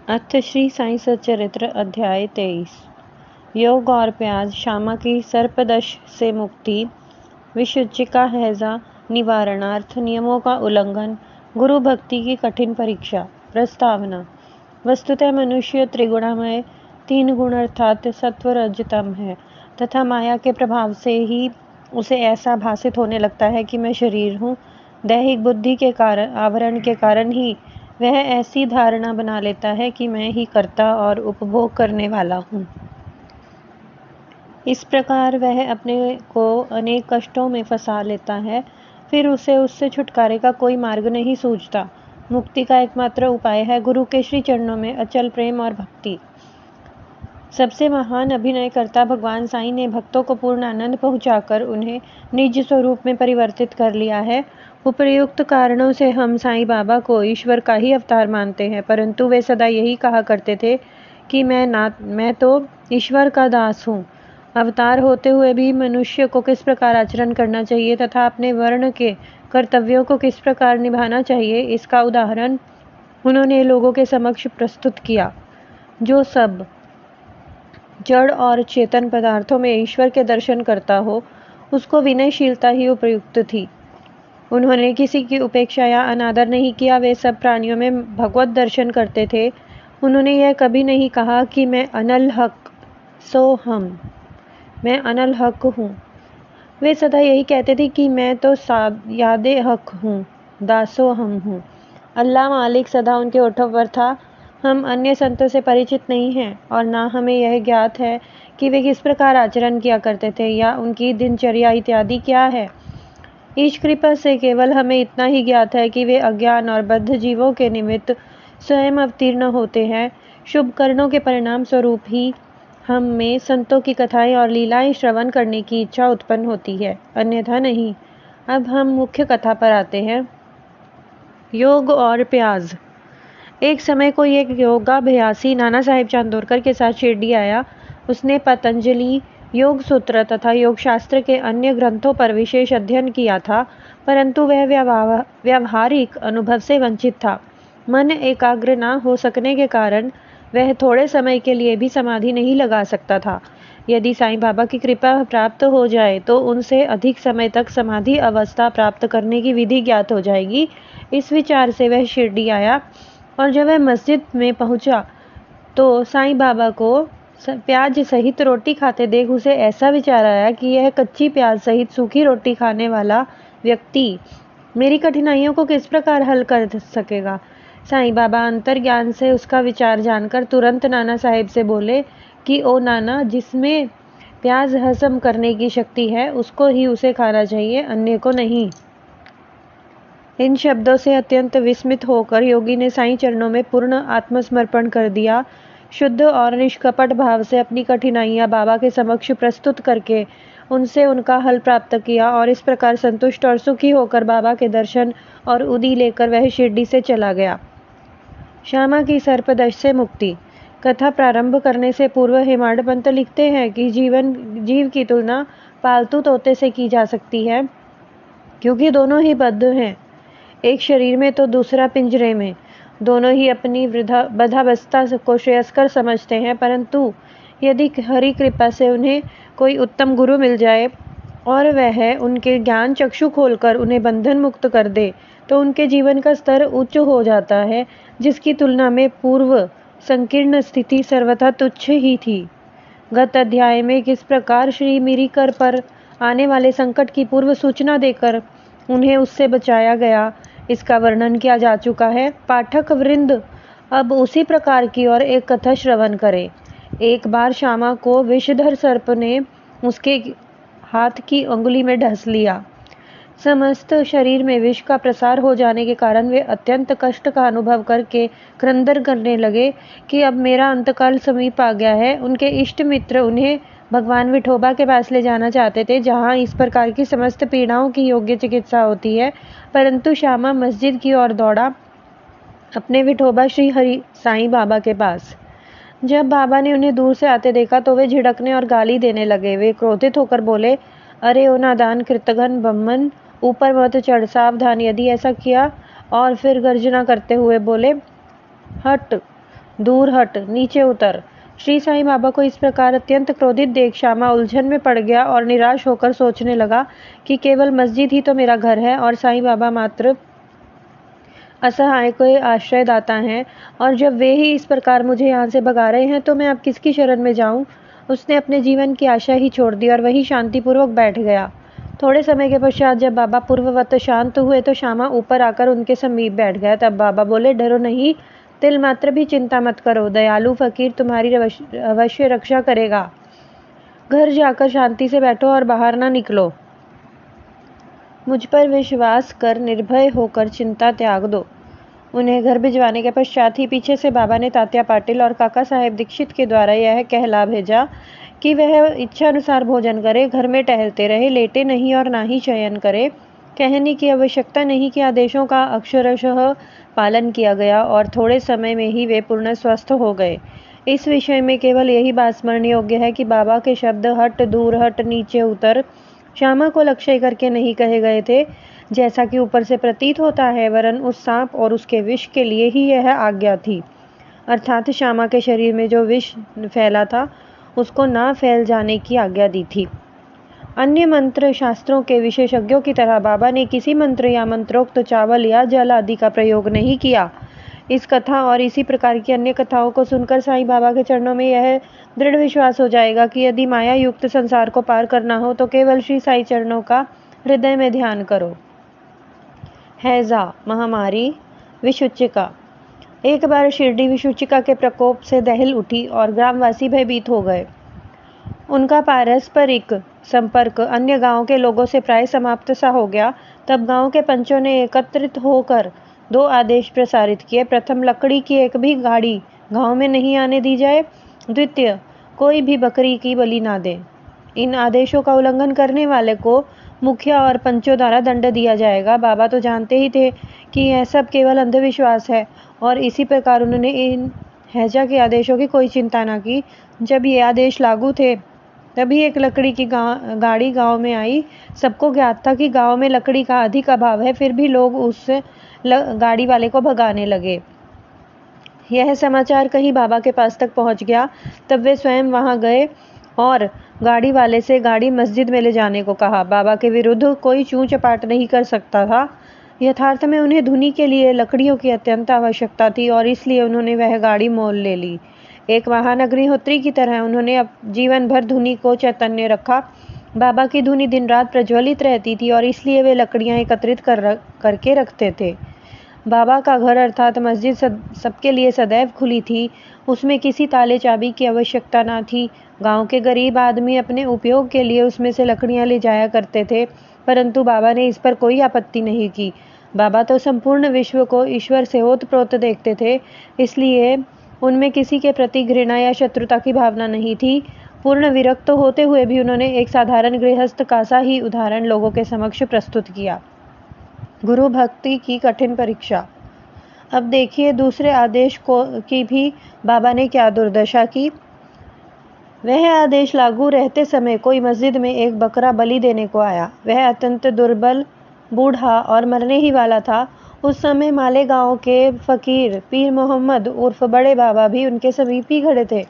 अथ श्री साई सच्चरित्र अध्याय 23। योग और प्याज, श्यामा की सर्पदंश से मुक्ति, विषुचिका हैजा निवारणार्थ नियमों का उल्लंघन, गुरु भक्ति की कठिन परीक्षा। प्रस्तावना। वस्तुतः मनुष्य त्रिगुणमय, तीन गुण अर्थात सत्व रज तम है तथा माया के प्रभाव से ही उसे ऐसा भासित होने लगता है कि मैं शरीर हूँ। दैहिक बुद्धि के कारण, आवरण के कारण ही वह ऐसी धारणा बना लेता है कि मैं ही कर्ता और उपभोग करने वाला हूँ। इस प्रकार वह अपने को अनेक कष्टों में फंसा लेता है। फिर उसे उससे छुटकारे का कोई मार्ग नहीं सूझता। मुक्ति का एकमात्र उपाय है गुरु के श्री चरणों में अचल प्रेम और भक्ति। सबसे महान अभिनयकर्ता भगवान साईं ने भक्तों को पूर्ण आनंद पहुंचाकर उन्हें निज स्वरूप में परिवर्तित कर लिया है। उपर्युक्त कारणों से हम साईं बाबा को ईश्वर का ही अवतार मानते हैं, परंतु वे सदा यही कहा करते थे कि मैं तो ईश्वर का दास हूँ। अवतार होते हुए भी मनुष्य को किस प्रकार आचरण करना चाहिए तथा अपने वर्ण के कर्तव्यों को किस प्रकार निभाना चाहिए, इसका उदाहरण उन्होंने लोगों के समक्ष प्रस्तुत किया। जो सब जड़ और चेतन पदार्थों में ईश्वर के दर्शन करता हो, उसको विनयशीलता ही उपयुक्त थी। उन्होंने किसी की उपेक्षा या अनादर नहीं किया। वे सब प्राणियों में भगवत दर्शन करते थे। उन्होंने यह कभी नहीं कहा कि मैं अनल हक सो हम, मैं अनल हक हूँ। वे सदा यही कहते थे कि मैं तो यादे हक हूँ, दासो हम हूँ। अल्लाह मालिक सदा उनके ओठों पर था। हम अन्य संतों से परिचित नहीं हैं और ना हमें यह ज्ञात है कि वे किस प्रकार आचरण किया करते थे या उनकी दिनचर्या इत्यादि क्या है। ईश कृपा से केवल हमें इतना ही ज्ञात है कि वे अज्ञान और बद्ध जीवों के निमित्त स्वयं अवतीर्ण होते हैं। शुभ कर्णों के परिणाम स्वरूप ही हम में संतों की कथाएं और लीलाएं श्रवण करने की इच्छा उत्पन्न होती है, अन्यथा नहीं। अब हम मुख्य कथा पर आते हैं। योग और प्याज। एक समय कोई एक योगाभ्यासी नाना साहेब चांदोरकर के साथ शिरडी आया। उसने पतंजलि योग सूत्र तथा योग शास्त्र के अन्य ग्रंथों पर विशेष अध्ययन किया था, परंतु वह व्यावहारिक अनुभव से वंचित था। मन एकाग्र न हो सकने के कारण वह थोड़े समय के लिए भी समाधि नहीं लगा सकता था। यदि साईं बाबा की कृपा प्राप्त हो जाए तो उनसे अधिक समय तक समाधि अवस्था प्राप्त करने की विधि ज्ञात हो जाएगी। इस विचार से वह शिरडी आया और जब वह मस्जिद में पहुंचा तो साईं बाबा को प्याज सहित रोटी खाते देख उसे ऐसा विचार आया कि यह कच्ची प्याज सहित सूखी रोटी खाने वाला व्यक्ति मेरी कठिनाइयों को किस प्रकार हल कर सकेगा। साईं बाबा अंतर्ज्ञान से उसका विचार जानकर तुरंत नाना साहेब से बोले कि ओ नाना, जिसमें प्याज हजम करने की शक्ति है उसको ही उसे खाना चाहिए, अन्य को नहीं। इन शब्दों से अत्यंत विस्मित होकर योगी ने साईं चरणों में पूर्ण आत्मसमर्पण कर दिया। शुद्ध और निष्कपट भाव से अपनी कठिनाइयां बाबा के समक्ष प्रस्तुत करके उनसे उनका हल प्राप्त किया और इस प्रकार संतुष्ट और सुखी होकर बाबा के दर्शन और उदी लेकर वह शिरडी से चला गया। श्यामा की सर्पदंश से मुक्ति। कथा प्रारंभ करने से पूर्व हेमाड पंत लिखते हैं कि जीव की तुलना पालतू तोते से की जा सकती है, क्योंकि दोनों ही बद्ध हैं, एक शरीर में तो दूसरा पिंजरे में। दोनों ही अपनी बद्धावस्था को श्रेयस्कर समझते हैं, परंतु यदि हरि कृपा से उन्हें कोई उत्तम गुरु मिल जाए और वह उनके ज्ञान चक्षु खोलकर उन्हें बंधन मुक्त कर दे तो उनके जीवन का स्तर उच्च हो जाता है, जिसकी तुलना में पूर्व संकीर्ण स्थिति सर्वथा तुच्छ ही थी। गत अध्याय में किस प्रकार श्री मिरीकर पर आने वाले संकट की पूर्व सूचना देकर उन्हें उससे बचाया गया, इसका वर्णन किया जा चुका है। पाठक वृंद अब उसी प्रकार की और एक कथा श्रवण करें। एक बार श्यामा को विषधर सर्प ने उसके हाथ की अंगुली में ढस लिया। समस्त शरीर में विष का प्रसार हो जाने के कारण वे अत्यंत कष्ट का अनुभव करके क्रंदन करने लगे कि अब मेरा अंतकाल समीप आ गया है। उनके इष्ट मित्र उन्हें भगवान विठोबा के पास ले जाना चाहते थे, जहाँ इस प्रकार की समस्त पीड़ाओं की योग्य चिकित्सा होती है, परंतु श्यामा मस्जिद की ओर दौड़ा अपने विठोबा श्री हरि साईं बाबा के पास। जब बाबा ने उन्हें दूर से आते देखा तो वे झिड़कने और गाली देने लगे। वे क्रोधित होकर बोले, अरे ओ नादान कृतघ्न ब्रह्मन, ऊपर मत चढ़, सावधान। यदि ऐसा किया और फिर गर्जना करते हुए बोले, हट, दूर हट, नीचे उतर। श्री साईं बाबा को इस प्रकार अत्यंत क्रोधित देख श्यामा उलझन में पड़ गया और निराश होकर सोचने लगा कि केवल मस्जिद ही तो मेरा घर है और साईं बाबा मात्र असहाय को आश्रयदाता हैं, और जब वे ही इस प्रकार मुझे यहाँ से भगा रहे हैं तो मैं अब किसकी शरण में जाऊँ। उसने अपने जीवन की आशा ही छोड़ दी और वही शांतिपूर्वक बैठ गया। थोड़े समय के पश्चात जब बाबा पूर्ववत शांत हुए तो श्यामा ऊपर आकर उनके समीप बैठ गया। तब बाबा बोले, डरो नहीं, तिल मात्र भी चिंता मत करो, दयालु फकीर तुम्हारी अवश्य रक्षा करेगा। घर जाकर शांति से बैठो और बाहर ना निकलो। मुझ पर विश्वास कर निर्भय होकर चिंता त्याग दो। उन्हें घर भिजवाने के पश्चात ही पीछे से बाबा ने तात्या पाटिल और काका साहेब दीक्षित के द्वारा यह कहला भेजा कि वह इच्छा अनुसार भोजन करे, घर में टहलते रहे, लेटे नहीं और ना ही शयन करे। कहने की आवश्यकता नहीं कि आदेशों का अक्षरशः पालन किया गया और थोड़े समय में ही वे पूर्ण स्वस्थ हो गए। इस विषय में केवल यही बात स्मरण योग्य है कि बाबा के शब्द हट, दूर हट, नीचे उतर श्यामा को लक्ष्य करके नहीं कहे गए थे, जैसा कि ऊपर से प्रतीत होता है, वरन उस सांप और उसके विष के लिए ही यह आज्ञा थी। अर्थात श्यामा के शरीर में जो विष फैला था उसको ना फैल जाने की आज्ञा दी थी। अन्य मंत्र शास्त्रों के विशेषज्ञों की तरह बाबा ने किसी मंत्र या मंत्रोक्त चावल या जल आदि का प्रयोग नहीं किया। इस कथा और इसी प्रकार की अन्य कथाओं को सुनकर साईं बाबा के चरणों में यह दृढ़ विश्वास हो जाएगा कि यदि माया युक्त संसार को पार करना हो तो केवल श्री साईं चरणों का हृदय में ध्यान करो। हैजा महामारी विषुचिका। एक बार शिरडी विषुचिका के प्रकोप से दहल उठी और ग्रामवासी भयभीत हो गए। उनका पारस्परिक संपर्क अन्य गांव के लोगों से प्राय समाप्त सा हो गया। तब गांव के पंचों ने एकत्रित होकर 2 आदेश प्रसारित किए। प्रथम, लकड़ी की एक भी गाड़ी गांव में नहीं आने दी जाए। द्वितीय, कोई भी बकरी की बलि ना दे। इन आदेशों का उल्लंघन करने वाले को मुखिया और पंचों द्वारा दंड दिया जाएगा। बाबा तो जानते ही थे कि यह सब केवल अंधविश्वास है और इसी प्रकार उन्होंने इन हैजा के आदेशों की कोई चिंता न की। जब ये आदेश लागू थे तभी एक लकड़ी की गाड़ी गांव में आई। सबको ज्ञात था कि गांव में लकड़ी का अधिक अभाव है, फिर भी लोग उस गाड़ी वाले को भगाने लगे। यह समाचार कहीं बाबा के पास तक पहुंच गया। तब वे स्वयं वहां गए और गाड़ी वाले से गाड़ी मस्जिद में ले जाने को कहा। बाबा के विरुद्ध कोई चूं चपाट नहीं कर सकता था। यथार्थ में उन्हें धुनी के लिए लकड़ियों की अत्यंत आवश्यकता थी और इसलिए उन्होंने वह गाड़ी मोल ले ली। एक महान अग्निहोत्री की तरह उन्होंने अब जीवन भर धुनी को चैतन्य रखा। बाबा की धुनी दिन रात प्रज्वलित रहती थी और इसलिए वे लकड़ियां एकत्रित करके रखते थे। बाबा का घर अर्थात मस्जिद सबके लिए सदैव खुली थी। उसमें किसी ताले चाबी की आवश्यकता न थी। गांव के गरीब आदमी अपने उपयोग के लिए उसमें से लकड़ियां ले जाया करते थे, परंतु बाबा ने इस पर कोई आपत्ति नहीं की। बाबा तो संपूर्ण विश्व को ईश्वर से ओतप्रोत देखते थे, इसलिए उनमें किसी के प्रति घृणा या शत्रुता की भावना नहीं थी। पूर्ण विरक्त होते हुए भी उन्होंने एक साधारण गृहस्थ का सा ही उदाहरण लोगों के समक्ष प्रस्तुत किया। गुरु भक्ति की कठिन परीक्षा। अब देखिए दूसरे आदेश की भी बाबा ने क्या दुर्दशा की। वह आदेश लागू रहते समय कोई मस्जिद में एक बकरा बलि देने को आया। वह अत्यंत दुर्बल, बूढ़ा और मरने ही वाला था। उस समय मालेगांव के फकीर पीर मोहम्मद उर्फ बड़े बाबा भी उनके समीप ही खड़े थे।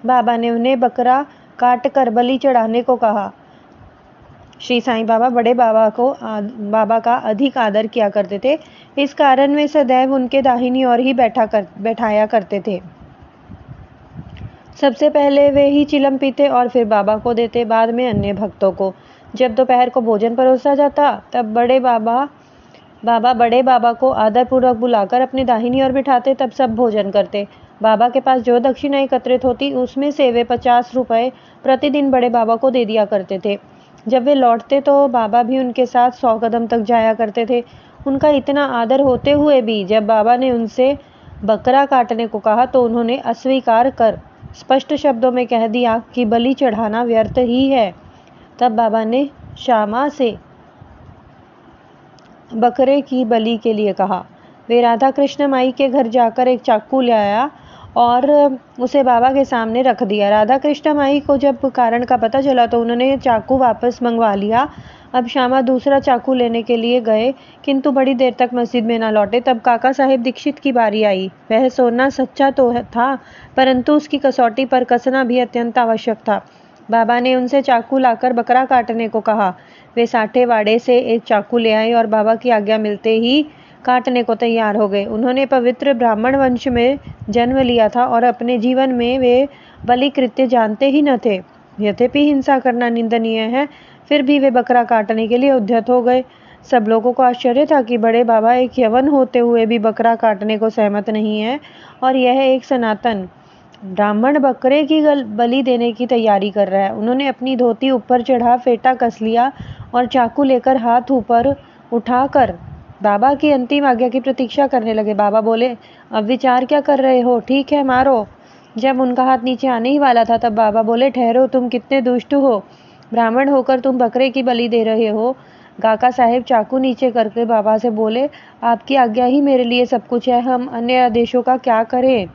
बाबा ने उन्हें बकरा काट कर बलि चढ़ाने को कहा। श्री साईं बाबा बड़े बाबा का अधिक आदर किया करते थे। इस कारण वे सदैव उनके दाहिनी ओर ही बैठाया करते थे। सबसे पहले वे ही चिलम पीते और फिर बाबा को देते, बाद में अन्य भक्तों को। जब दोपहर को भोजन परोसा जाता तब बाबा बड़े बाबा को आदरपूर्वक बुलाकर अपनी दाहिनी ओर बिठाते। तब सब भोजन करते। बाबा के पास जो दक्षिणा एकत्रित होती उसमें से वे 50 रुपये प्रतिदिन बड़े बाबा को दे दिया करते थे। जब वे लौटते तो बाबा भी उनके साथ 100 कदम तक जाया करते थे। उनका इतना आदर होते हुए भी जब बाबा ने उनसे बकरा काटने को कहा तो उन्होंने अस्वीकार कर स्पष्ट शब्दों में कह दिया कि बलि चढ़ाना व्यर्थ ही है। तब बाबा ने श्यामा से बकरे की बलि के लिए कहा। वे राधा कृष्ण माई के घर जाकर एक चाकू ले आया और उसे बाबा के सामने रख दिया। राधा कृष्ण माई को जब कारण का पता चला तो उन्होंने चाकू वापस मंगवा लिया। अब श्यामा दूसरा चाकू लेने के लिए गए, किंतु बड़ी देर तक मस्जिद में न लौटे। तब काका साहेब दीक्षित की बारी आई। वह सोना सच्चा तो था, परंतु उसकी कसौटी पर कसना भी अत्यंत आवश्यक था। बाबा ने उनसे चाकू लाकर बकरा काटने को कहा। वे साठे वाड़े से एक चाकू ले आए और बाबा की आज्ञा मिलते ही काटने को तैयार हो गए। उन्होंने पवित्र ब्राह्मण वंश में जन्म लिया था और अपने जीवन में वे बलि कृत्य जानते ही न थे। यद्यपि हिंसा करना निंदनीय है, फिर भी वे बकरा काटने के लिए उद्यत हो गए। सब लोगों को आश्चर्य था कि बड़े बाबा एक यवन होते हुए भी बकरा काटने को सहमत नहीं है, और यह एक सनातन ब्राह्मण बकरे की बलि देने की तैयारी कर रहा है। उन्होंने अपनी धोती ऊपर चढ़ा फेटा कस लिया और चाकू लेकर हाथ ऊपर उठाकर बाबा की अंतिम आज्ञा की प्रतीक्षा करने लगे। बाबा बोले, अब विचार क्या कर रहे हो? ठीक है, मारो। जब उनका हाथ नीचे आने ही वाला था, तब बाबा बोले, ठहरो, तुम कितने दुष्ट हो। ब्राह्मण होकर तुम बकरे की बलि दे रहे हो। काका साहेब चाकू नीचे करके बाबा से बोले, आपकी आज्ञा ही मेरे लिए सब कुछ है, हम अन्य आदेशों का क्या करें?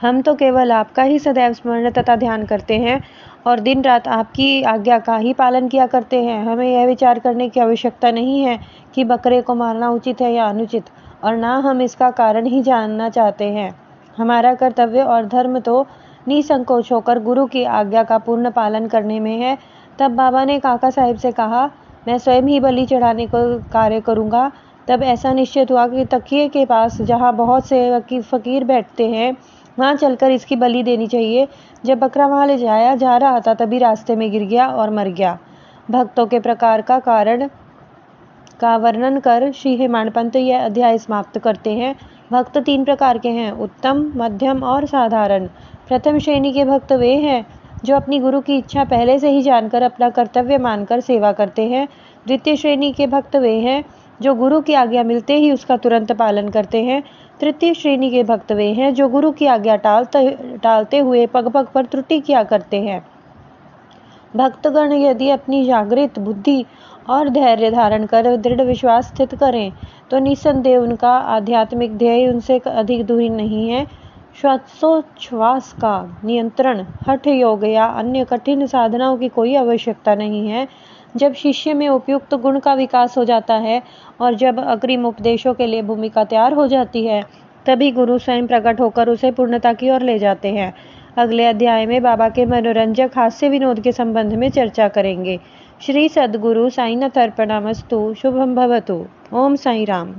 हम तो केवल आपका ही सदैव स्मरण तथा ध्यान करते हैं और दिन रात आपकी आज्ञा का ही पालन किया करते हैं। हमें यह विचार करने की आवश्यकता नहीं है कि बकरे को मारना उचित है या अनुचित, और ना हम इसका कारण ही जानना चाहते हैं। हमारा कर्तव्य और धर्म तो निसंकोच होकर गुरु की आज्ञा का पूर्ण पालन करने में है। तब बाबा ने काका साहेब से कहा, मैं स्वयं ही बलि चढ़ाने को कार्य करूँगा। तब ऐसा निश्चित हुआ कि तकिए के पास जहाँ बहुत से फकीर बैठते हैं, वहाँ चलकर इसकी बलि देनी चाहिए। जब बकरा वहाँ ले जाया जा रहा था, तभी रास्ते में गिर गया और मर गया। भक्तों के प्रकार का कारण का वर्णन कर श्री हेमाडपंत यह अध्याय समाप्त करते हैं। भक्त 3 प्रकार के हैं, उत्तम, मध्यम और साधारण। प्रथम श्रेणी के भक्त वे हैं जो अपनी गुरु की इच्छा पहले से ही जानकर अपना कर्तव्य मानकर सेवा करते हैं। द्वितीय श्रेणी के भक्त वे हैं जो गुरु की आज्ञा मिलते ही उसका तुरंत पालन करते हैं। तृतीय श्रेणी के भक्त वे हैं जो गुरु की आज्ञा टालते हुए पग पग पर त्रुटि किया करते हैं। भक्तगण यदि अपनी जागृत बुद्धि और धैर्य धारण कर दृढ़ विश्वास स्थित करें, तो निस्संदेह उनका आध्यात्मिक ध्येय उनसे अधिक दूर नहीं है। श्वासोच्छ्वास का नियंत्रण, हठ योग या अन्य कठिन साधनाओं की कोई आवश्यकता नहीं है। जब शिष्य में उपयुक्त गुण का विकास हो जाता है और जब अग्रिम उपदेशों के लिए भूमिका तैयार हो जाती है, तभी गुरु स्वयं प्रकट होकर उसे पूर्णता की ओर ले जाते हैं। अगले अध्याय में बाबा के मनोरंजक हास्य विनोद के संबंध में चर्चा करेंगे। श्री सद्गुरु साईनाथ अर्पणमस्तु। शुभम भवतु। ओम साई राम।